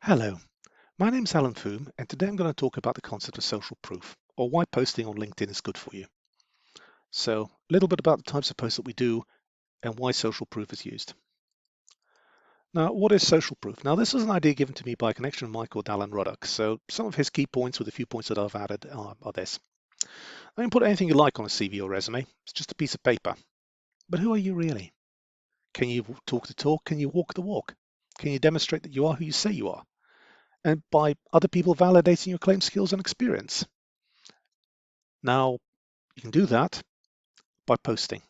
Hello, my name's Alan Foom, and today I'm going to talk about the concept of social proof, or why posting on LinkedIn is good for you. So, a little bit about the types of posts that we do and why social proof is used. Now, what is social proof? Now, this was an idea given to me by a connection of mine called Alan Ruddock. So, some of his key points with a few points that I've added are this. You can put anything you like on a CV or resume. It's just a piece of paper. But who are you really? Can you talk the talk? Can you walk the walk? Can you demonstrate that you are who you say you are? And by other people validating your claimed skills and experience. Now, you can do that by posting.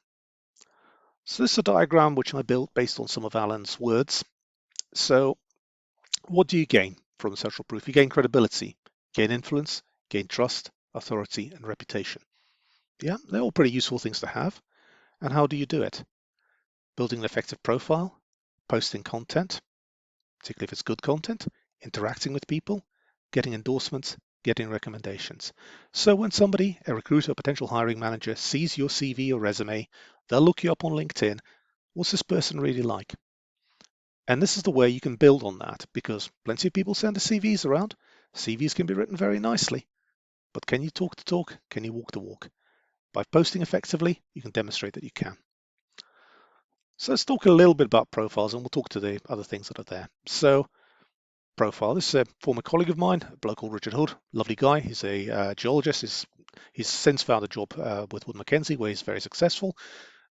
So this is a diagram which I built based on some of Alan's words. So what do you gain from social proof? You gain credibility, gain influence, gain trust, authority, and reputation. Yeah, they're all pretty useful things to have. And how do you do it? Building an effective profile, posting content, particularly if it's good content, interacting with people, getting endorsements, getting recommendations. So when somebody, a recruiter or potential hiring manager, sees your CV or resume, they'll look you up on LinkedIn. What's this person really like? And this is the way you can build on that, because plenty of people send their CVs around. CVs can be written very nicely, but can you talk the talk? Can you walk the walk? By posting effectively, you can demonstrate that you can. So let's talk a little bit about profiles, and we'll talk to the other things that are there. So profile, this is a former colleague of mine, a bloke called Richard Hood, lovely guy. He's a geologist. He's since found a job with Wood Mackenzie, where he's very successful.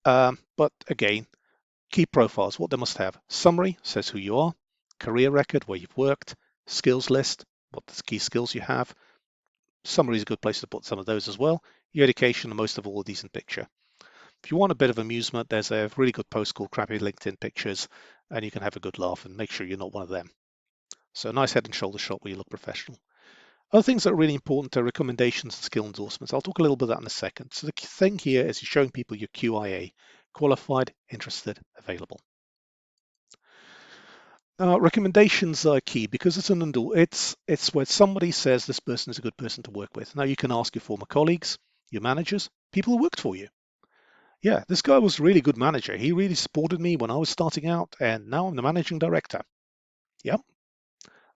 But again, key profiles, what they must have. Summary says who you are, career record, where you've worked, skills list, what the key skills you have. Summary is a good place to put some of those as well. Your education, and most of all of these in picture. If you want a bit of amusement, there's a really good post called Crappy LinkedIn Pictures, and you can have a good laugh and make sure you're not one of them. So a nice head and shoulder shot where you look professional. Other things that are really important are recommendations and skill endorsements. I'll talk a little bit of that in a second. So the key thing here is you're showing people your QIA, qualified, interested, available. Recommendations are key because it's where somebody says this person is a good person to work with. Now you can ask your former colleagues, your managers, people who worked for you. Yeah, this guy was a really good manager. He really supported me when I was starting out, and now I'm the managing director. Yep,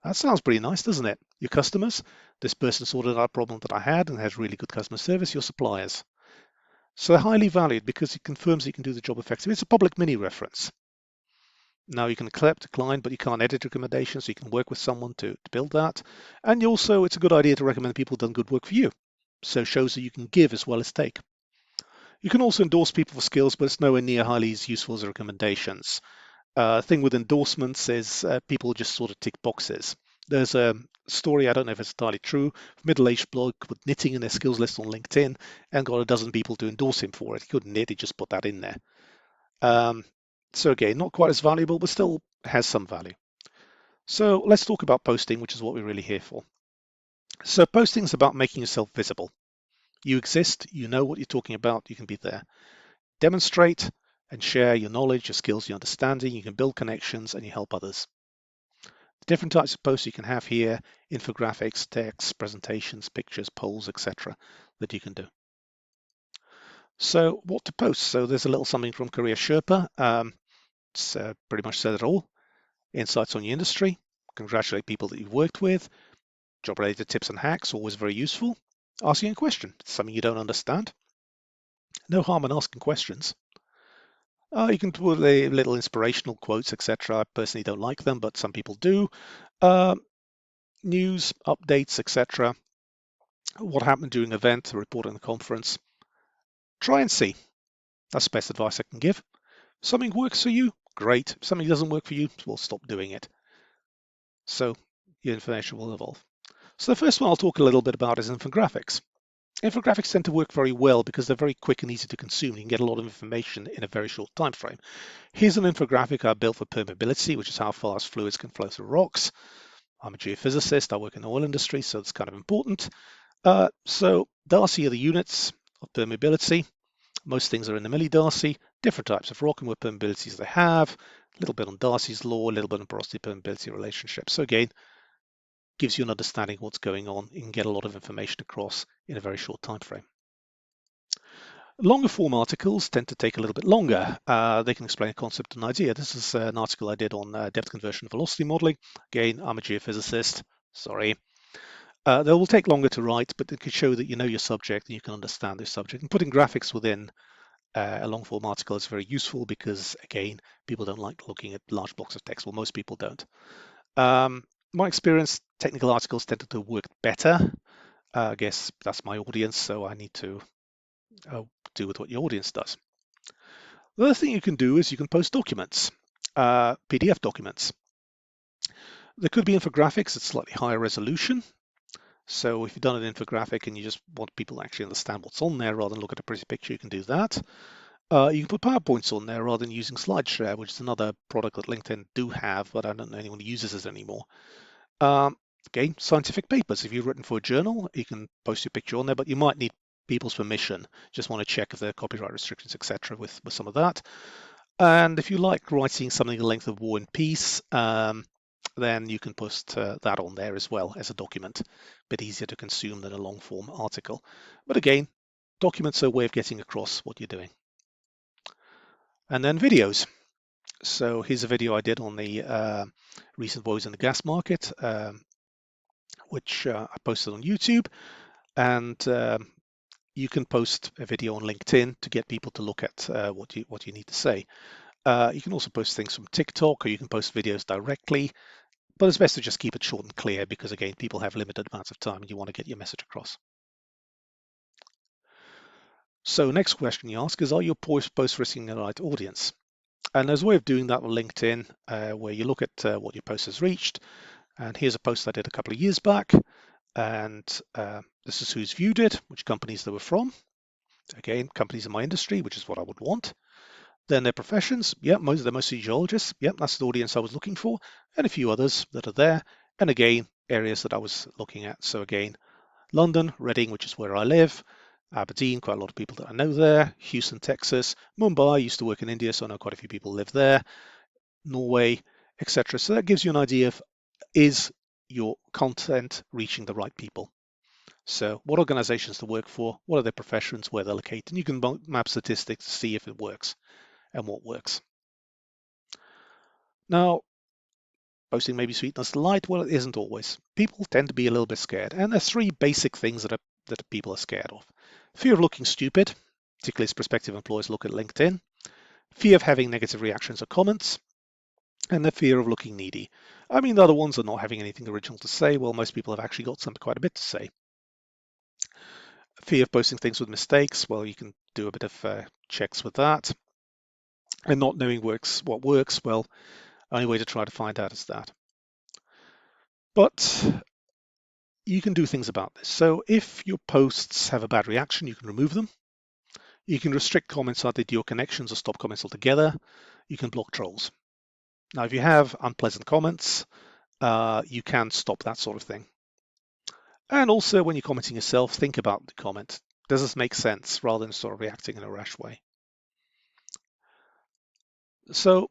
that sounds pretty nice, doesn't it? Your customers, this person sorted out a problem that I had and has really good customer service. Your suppliers. So they're highly valued because it confirms that you can do the job effectively. It's a public mini reference. Now you can accept, decline, but you can't edit recommendations, so you can work with someone to build that. And also, it's a good idea to recommend people who've done good work for you. So it shows that you can give as well as take. You can also endorse people for skills, but it's nowhere near highly as useful as recommendations. Thing with endorsements is people just sort of tick boxes. There's a story, I don't know if it's entirely true, middle-aged bloke with knitting in their skills list on LinkedIn and got a dozen people to endorse him for it. He couldn't knit, he just put that in there. So again, not quite as valuable, but still has some value. So let's talk about posting, which is what we're really here for. So posting is about making yourself visible. You exist, you know what you're talking about, you can be there. Demonstrate and share your knowledge, your skills, your understanding. You can build connections and you help others. The different types of posts you can have here, infographics, text, presentations, pictures, polls, etc. that you can do. So what to post? So there's a little something from Career Sherpa. It's pretty much said it all. Insights on your industry, congratulate people that you've worked with, job-related tips and hacks, always very useful. Asking a question, something you don't understand. No harm in asking questions. You can put a little inspirational quotes, etc. I personally don't like them, but some people do. News, updates, etc. What happened during an event, a report on the conference. Try and see. That's the best advice I can give. Something works for you, great. Something doesn't work for you, we'll stop doing it. So your information will evolve. So the first one I'll talk a little bit about is infographics. Infographics tend to work very well because they're very quick and easy to consume. You can get a lot of information in a very short time frame. Here's an infographic I built for permeability, which is how fast fluids can flow through rocks. I'm a geophysicist. I work in the oil industry, so it's kind of important. So Darcy are the units of permeability. Most things are in the millidarcy. Different types of rock and what permeabilities they have. A little bit on Darcy's law, a little bit on porosity permeability relationship. So again, gives you an understanding of what's going on. You can get a lot of information across in a very short time frame. Longer form articles tend to take a little bit longer. They can explain a concept and idea. This is an article I did on depth conversion velocity modeling. Again, I'm a geophysicist. Sorry. They will take longer to write, but they can show that you know your subject and you can understand this subject. And putting graphics within a long form article is very useful because, again, people don't like looking at large blocks of text. Well, most people don't. My experience, technical articles tend to work better. I guess that's my audience, so I need to do with what your audience does. The other thing you can do is you can post documents, PDF documents. There could be infographics at slightly higher resolution. So if you've done an infographic and you just want people to actually understand what's on there rather than look at a pretty picture, you can do that. You can put PowerPoints on there rather than using SlideShare, which is another product that LinkedIn do have, but I don't know anyone who uses it anymore. Again, scientific papers. If you've written for a journal, you can post your picture on there, but you might need people's permission. Just want to check if there are copyright restrictions, etc. with some of that. And if you like writing something the length of War and Peace, then you can post that on there as well as a document. A bit easier to consume than a long form article. But again, documents are a way of getting across what you're doing. And then videos. So here's a video I did on the recent woes in the gas market, which I posted on YouTube. And you can post a video on LinkedIn to get people to look at what you need to say. You can also post things from TikTok, or you can post videos directly, but it's best to just keep it short and clear because, again, people have limited amounts of time and you want to get your message across. So next question you ask is, are your posts reaching the right audience? And there's a way of doing that with LinkedIn, where you look at what your post has reached. And here's a post I did a couple of years back. And this is who's viewed it, which companies they were from. Again, companies in my industry, which is what I would want. Then their professions, they're mostly geologists. That's the audience I was looking for, and a few others that are there. And again, areas that I was looking at. So again, London, Reading, which is where I live, Aberdeen, quite a lot of people that I know there, Houston, Texas, Mumbai, I used to work in India, so I know quite a few people live there, Norway, etc. So that gives you an idea of, is your content reaching the right people? So what organizations to work for, what are their professions, where they're located, and you can map statistics to see if it works and what works. Now, posting maybe sweetness delight, well, it isn't always. People tend to be a little bit scared, and there's three basic things that people are scared of. Fear of looking stupid, particularly as prospective employers look at LinkedIn. Fear of having negative reactions or comments, and the fear of looking needy. I mean, the other ones are not having anything original to say. Well, most people have actually got quite a bit to say. Fear of posting things with mistakes. Well, you can do a bit of checks with that. And not knowing what works. Well, only way to try to find out is that. But you can do things about this. So if your posts have a bad reaction, you can remove them. You can restrict comments either to your connections or stop comments altogether. You can block trolls. Now, if you have unpleasant comments, you can stop that sort of thing. And also, when you're commenting yourself, think about the comment. Does this make sense, rather than sort of reacting in a rash way? So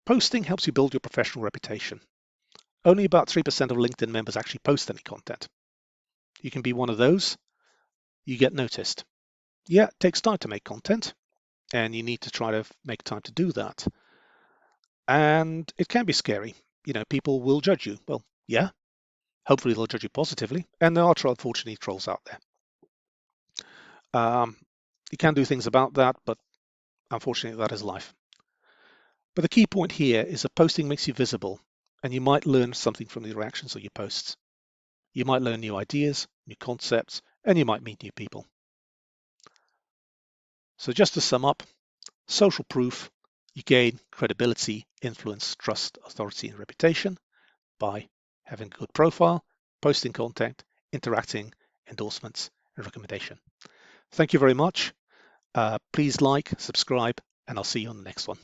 posting helps you build your professional reputation. Only about 3% of LinkedIn members actually post any content. You can be one of those. You get noticed. Yeah, it takes time to make content, and you need to try to make time to do that. And it can be scary. People will judge you. Well, yeah, hopefully they'll judge you positively. And there are, unfortunately, trolls out there. You can do things about that, but unfortunately, that is life. But the key point here is that posting makes you visible, and you might learn something from the reactions of your posts. You might learn new ideas, new concepts, and you might meet new people. So just to sum up, social proof, you gain credibility, influence, trust, authority, and reputation by having a good profile, posting content, interacting, endorsements, and recommendation. Thank you very much. Please like, subscribe, and I'll see you on the next one.